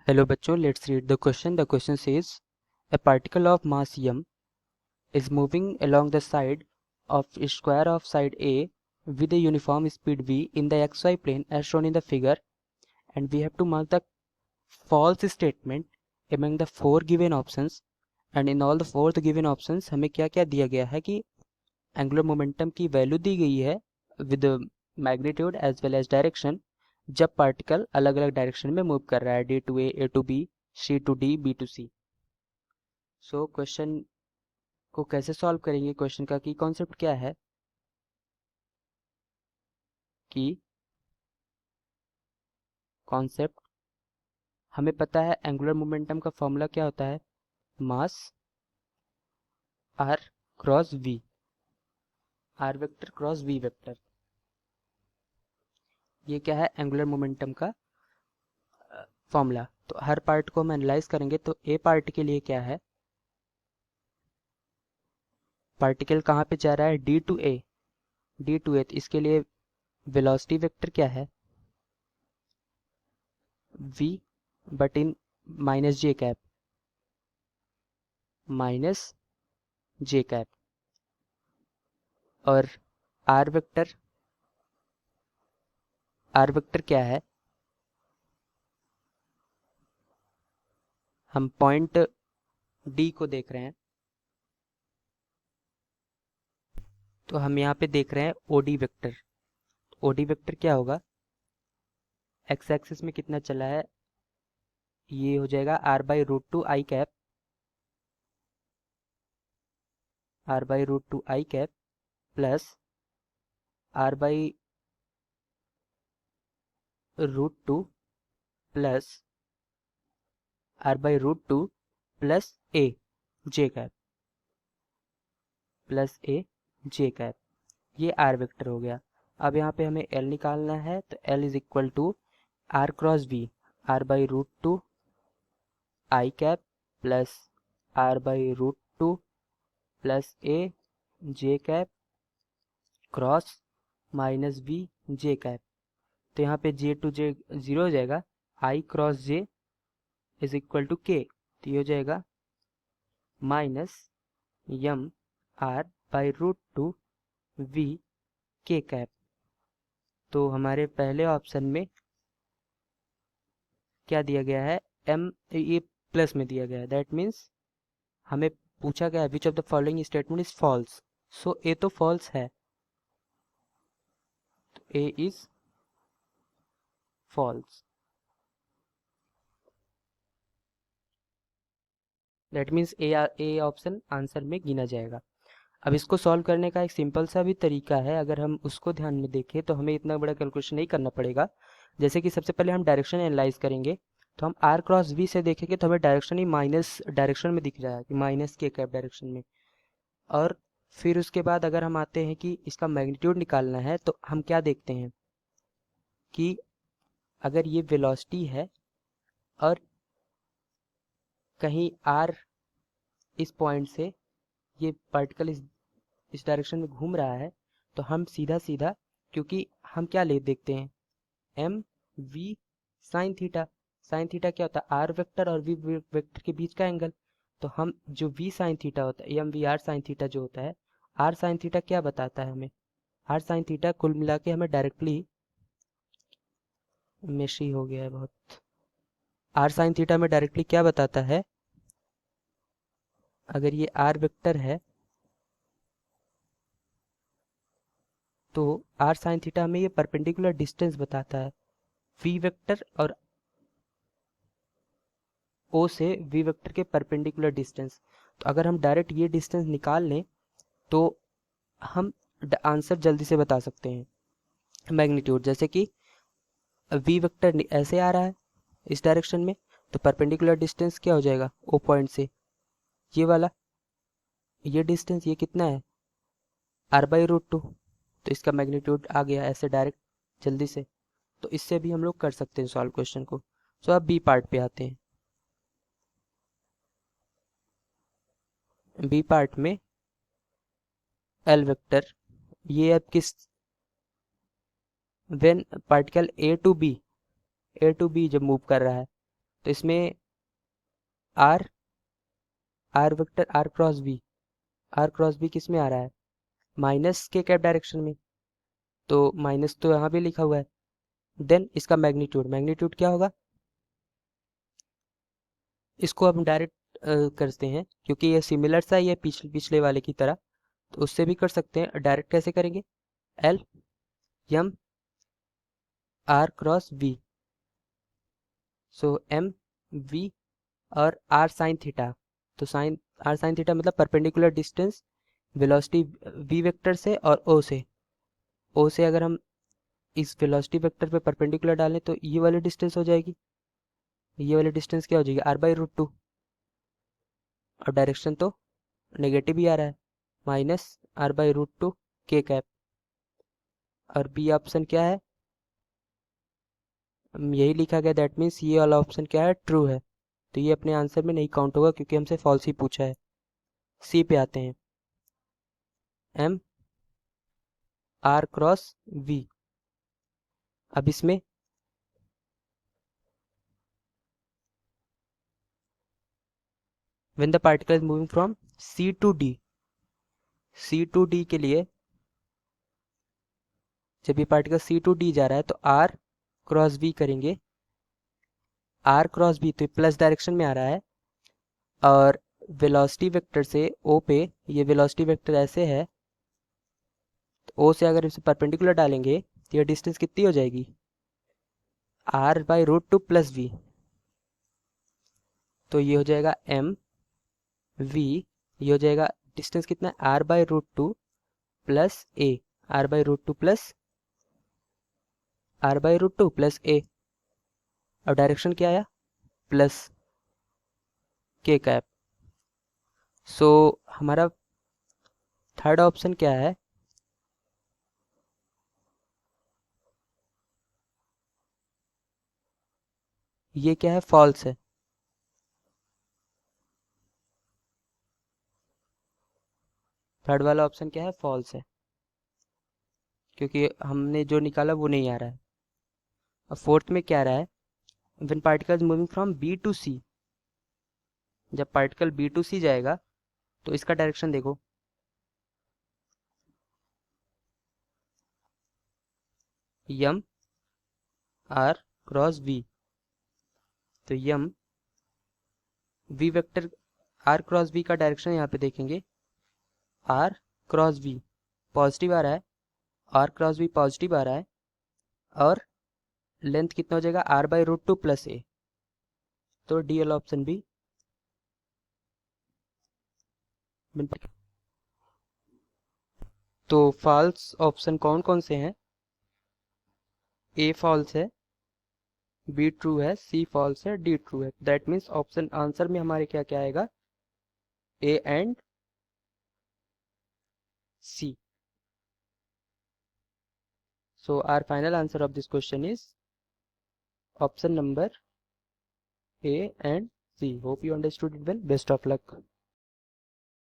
Hello बच्चों, let's read the question. The question says, a particle of mass m is moving along the side of a square of side A with a uniform speed v in the xy plane as shown in the figure, and we have to mark the false statement among the four given options. And in all the four given options हमें क्या क्या दिया गया है कि angular momentum की value दी गई है with magnitude as well as direction जब पार्टिकल अलग अलग डायरेक्शन में मूव कर रहा है, D to A to B, C to D, B to C. So question को कैसे सॉल्व करेंगे? क्वेश्चन का की कॉन्सेप्ट क्या है कि कॉन्सेप्ट हमें पता है एंगुलर मोमेंटम का फॉर्मूला क्या होता है, mass R cross V, R vector cross V vector. ये क्या है एंगुलर मोमेंटम का फॉर्मूला. तो हर पार्ट को हम एनालाइज करेंगे. तो ए पार्ट के लिए क्या है, पार्टिकल कहाँ पे जा रहा है, D to A, D to A. तो इसके लिए वेलोसिटी वेक्टर क्या है, v but in minus J cap, minus J cap. और आर वेक्टर, आर वेक्टर क्या है, हम पॉइंट डी को देख रहे हैं. तो हम यहाँ पे देख रहे हैं ओडी वेक्टर. ओडी वेक्टर क्या होगा, एक्स एक्सिस में कितना चला है, ये हो जाएगा R by root two I cap, R by root two I cap plus R by root two plus R by root two plus A J cap, plus A J cap. ये R vector हो गया. अब यहाँ पे हमें L निकालना है. तो L is equal to R cross V, R by root two I cap plus R by root two plus A J cap cross minus V J cap. तो यहाँ पे जे टू जे जीरो हो जाएगा, I cross J is equal to K. तो ये हो जाएगा minus M R by root two V K cap. तो हमारे पहले ऑप्शन में क्या दिया गया है, एम, ये प्लस में दिया गया है. दैट मीन्स हमें पूछा गया है which of the following statement is false. So A तो फॉल्स है, तो A is false. That means A option answer में गिना जाएगा. अब इसको सॉल्व करने का एक सिंपल सा भी तरीका है. अगर हम उसको ध्यान में देखें तो हमें इतना बड़ा कैलकुलेशन नहीं करना पड़ेगा. जैसे कि सबसे पहले हम डायरेक्शन एनालाइज करेंगे. तो हम आर क्रॉस वी से देखेंगे तो हमें डायरेक्शन ही माइनस डायरेक्शन में दिख रहा है कि माइनस के कैप डायरेक्शन में. और फिर उसके बाद अगर हम आते हैं कि इसका मैग्नीट्यूड निकालना है तो हम क्या देखते हैं कि अगर ये वेलोसिटी है और कहीं आर इस पॉइंट से ये पार्टिकल इस डायरेक्शन में घूम रहा है, तो हम सीधा सीधा, क्योंकि हम क्या ले देखते हैं, M V sine theta. Sine theta क्या होता है, आर वेक्टर और वी वेक्टर के बीच का एंगल. तो हम जो वी साइन थीटा होता है, M V R sine theta जो होता है, आर साइन थीटा क्या बताता है हमें, आर साइन थीटा कुल मिला के हमें डायरेक्टली, मेशी हो गया है बहुत, आर साइन थीटा में डायरेक्टली क्या बताता है, अगर ये आर वेक्टर है तो आर साइन थीटा हमें ये परपेंडिकुलर डिस्टेंस बताता है वी वेक्टर और ओ से वी वेक्टर के परपेंडिकुलर डिस्टेंस. तो अगर हम डायरेक्ट ये डिस्टेंस निकाल लें तो हम आंसर जल्दी से बता सकते हैं. मैग्नीट्यूड जैसे कि वी वेक्टर ऐसे आ रहा है इस डायरेक्शन में, तो परपेंडिकुलर डिस्टेंस क्या हो जाएगा, ओ पॉइंट से ये वाला, ये डिस्टेंस ये कितना है, आर बाई रूट टू. तो इसका मैग्नीट्यूड आ गया ऐसे डायरेक्ट जल्दी से. तो इससे भी हम लोग कर सकते हैं सॉल्व क्वेश्चन को. सो अब बी पार्ट पे आते हैं. बी पार्ट में एल वेक्टर, ये अब किस, when particle A to B जब मूव कर रहा है तो इसमें R R vector R cross B किस में आ रहा है, माइनस के कैप डायरेक्शन में, तो माइनस तो यहाँ भी लिखा हुआ है। देन इसका मैग्नीट्यूड क्या होगा, इसको हम डायरेक्ट करते हैं क्योंकि ये सिमिलर सा ही है पिछले वाले की तरह, तो उससे भी कर सकते हैं। डायरेक्ट कैसे करेंगे, L M R cross V, so M V और आर साइन थीटा, तो साइन आर साइन थीटा मतलब perpendicular distance velocity V vector से और ओ से अगर हम इस वेलोसिटी वेक्टर पे परपेंडिकुलर डालें तो ये वाली डिस्टेंस हो जाएगी, ये वाली डिस्टेंस क्या हो जाएगी, r/√2, और डायरेक्शन तो नेगेटिव ही आ रहा है, -r/√2 के कैप। और बी ऑप्शन क्या है, यही लिखा गया, दैट मीन्स ये वाला ऑप्शन क्या है, ट्रू है, तो ये अपने आंसर में नहीं काउंट होगा क्योंकि हमसे फॉल्स ही पूछा है। सी पे आते हैं, एम आर क्रॉस वी। अब इसमें when the particle is moving from C to D के लिए, जब ये पार्टिकल सी टू डी जा रहा है तो आर क्रॉस वी करेंगे, आर क्रॉस वी तो प्लस डायरेक्शन में आ रहा है, और वेलोसिटी वेक्टर से ओ पे, ये वेलोसिटी वेक्टर ऐसे है, तो ओ से अगर इसे परपेंडिकुलर डालेंगे तो ये डिस्टेंस कितनी हो जाएगी, r/√2 प्लस वी, तो ये हो जाएगा एम वी, ये हो जाएगा डिस्टेंस कितना है, r/√2 प्लस ए, r/√2 प्लस ए, और डायरेक्शन क्या आया, प्लस के कैप। सो हमारा थर्ड ऑप्शन क्या है, ये क्या है, फॉल्स है। थर्ड वाला ऑप्शन क्या है, फॉल्स है, क्योंकि हमने जो निकाला वो नहीं आ रहा है। और फोर्थ में क्या आ रहा है, when particle is moving from B to C, जब पार्टिकल बी टू सी जाएगा तो इसका डायरेक्शन देखो, यम आर क्रॉस वी, तो M V vector R cross V का डायरेक्शन यहाँ पे देखेंगे, आर क्रॉस वी पॉजिटिव आ रहा है, आर क्रॉस वी पॉजिटिव आ रहा है, और लेंथ कितना हो जाएगा, r/√2 प्लस ए, तो डी वाला ऑप्शन भी। तो फॉल्स ऑप्शन कौन कौन से हैं, ए फॉल्स है, बी ट्रू है, सी फॉल्स है, डी ट्रू है, दैट मीन्स ऑप्शन आंसर में हमारे क्या क्या आएगा, A and C. So our final answer of this question is option number A and C. Hope you understood it well. Best of luck.